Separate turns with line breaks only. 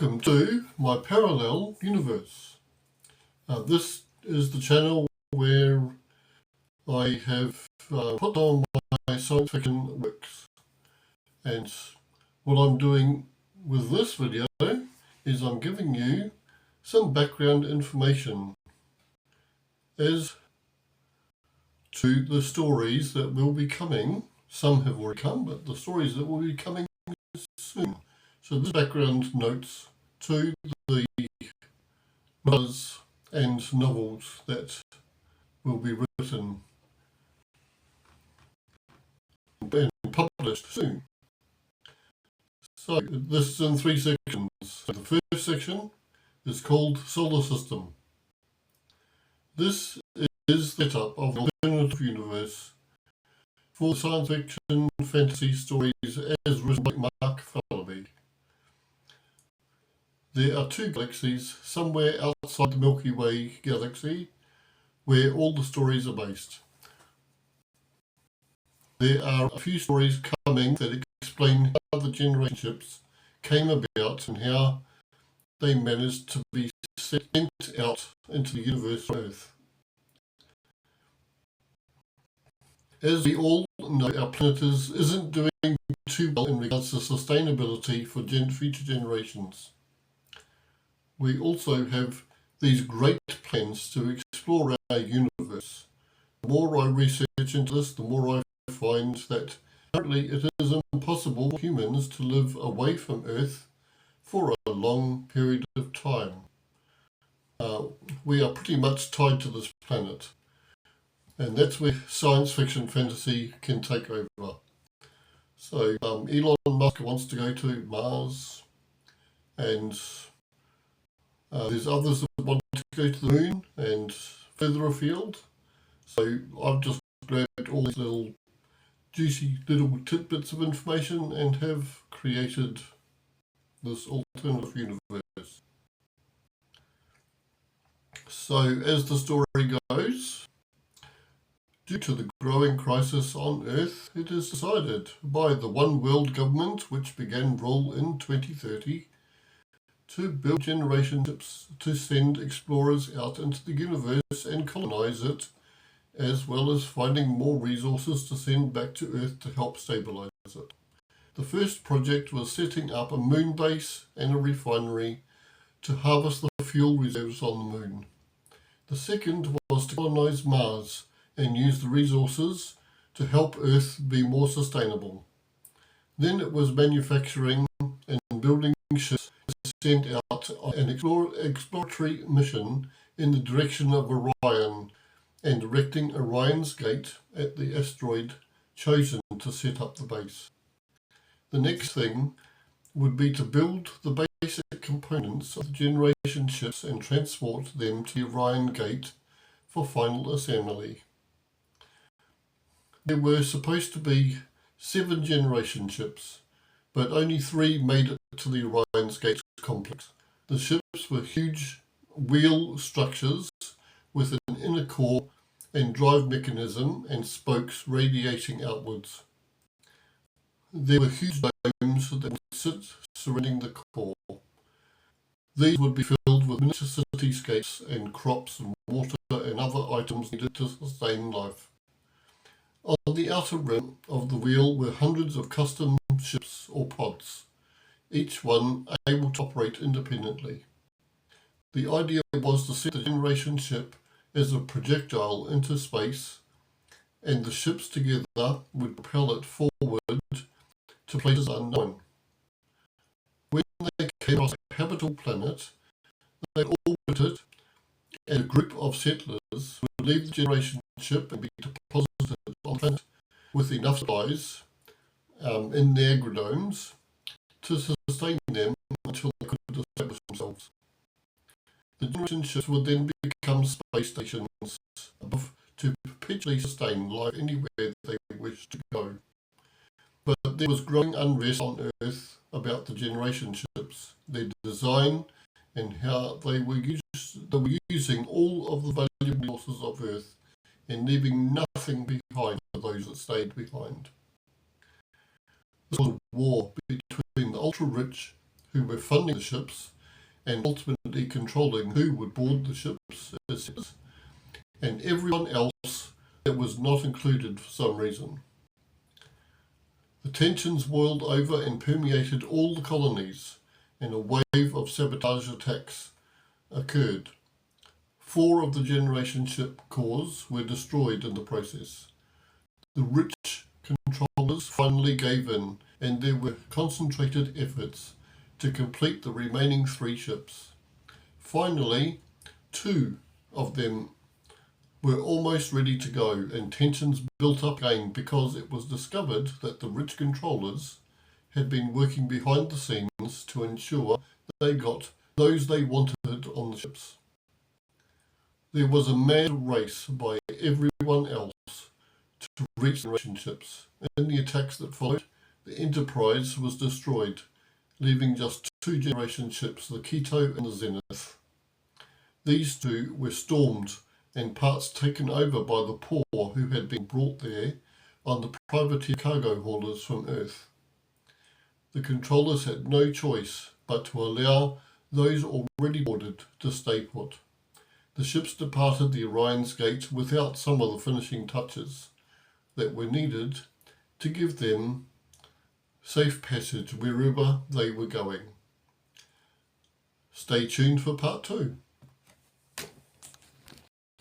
Welcome to my parallel universe. This is the channel where I have put on my science fiction works. And what I'm doing with this video is I'm giving you some background information as to the stories that will be coming. Some have already come, but the stories that will be coming soon. So this background notes to the novels and novels that will be written and published soon. So this is in 3 sections. So the first section is called Solar System. This is the setup of an alternative universe for science fiction fantasy stories as written by Mark Falleby. There are 2 galaxies somewhere outside the Milky Way galaxy where all the stories are based. There are a few stories coming that explain how the generation ships came about and how they managed to be sent out into the universe from Earth. As we all know, our planet isn't doing too well in regards to sustainability for future generations. We also have these great plans to explore our universe. The more I research into this, the more I find that currently it is impossible for humans to live away from Earth for a long period of time. We are pretty much tied to this planet, and that's where science fiction fantasy can take over. So Elon Musk wants to go to Mars, and there's others that want to go to the moon and further afield. So I've just grabbed all these little juicy little tidbits of information and have created this alternative universe. So as the story goes, due to the growing crisis on Earth, it is decided by the One World government, which began rule in 2030, to build generation ships to send explorers out into the universe and colonize it, as well as finding more resources to send back to Earth to help stabilize it. The first project was setting up a moon base and a refinery to harvest the fuel reserves on the moon. The second was to colonize Mars and use the resources to help Earth be more sustainable. Then it was manufacturing and building ships to send out on an exploratory mission in the direction of Orion and directing Orion's gate at the asteroid chosen to set up the base. The next thing would be to build the basic components of the generation ships and transport them to the Orion gate for final assembly. There were supposed to be 7 generation ships, but only 3 made it to the Orion's gate complex. The ships were huge wheel structures with an inner core and drive mechanism and spokes radiating outwards. There were huge domes that would sit surrounding the core. These would be filled with miniature cityscapes and crops and water and other items needed to sustain life. On the outer rim of the wheel were hundreds of custom ships or pods, each one able to operate independently. The idea was to set the generation ship as a projectile into space, and the ships together would propel it forward to places unknown. When they came across a habitable planet, they orbited, and a group of settlers would leave the generation ship and be deposited on the planet with enough supplies in their agrodomes to sustain them until they could establish themselves. The generation ships would then become space stations above to perpetually sustain life anywhere they wish to go. But there was growing unrest on Earth about the generation ships, their design, and how they were using all of the valuable resources of Earth and leaving nothing behind for those that stayed behind. This was a war between the ultra-rich, who were funding the ships and ultimately controlling who would board the ships as ships, and everyone else that was not included for some reason. The tensions boiled over and permeated all the colonies, and a wave of sabotage attacks occurred. 4 of the Generation ship cores were destroyed in the process. The rich controllers finally gave in, and there were concentrated efforts to complete the remaining 3 ships. Finally, 2 of them were almost ready to go, and tensions built up again because it was discovered that the rich controllers had been working behind the scenes to ensure they got those they wanted on the ships. There was a mad race by everyone else to reach the Generation ships. In the attacks that followed, the Enterprise was destroyed, leaving just 2 Generation ships, the Quito and the Zenith. These 2 were stormed and parts taken over by the poor who had been brought there on the privateer cargo haulers from Earth. The controllers had no choice but to allow those already boarded to stay put. The ships departed the Orion's Gate without some of the finishing touches that were needed to give them safe passage wherever they were going. Stay tuned for part 2.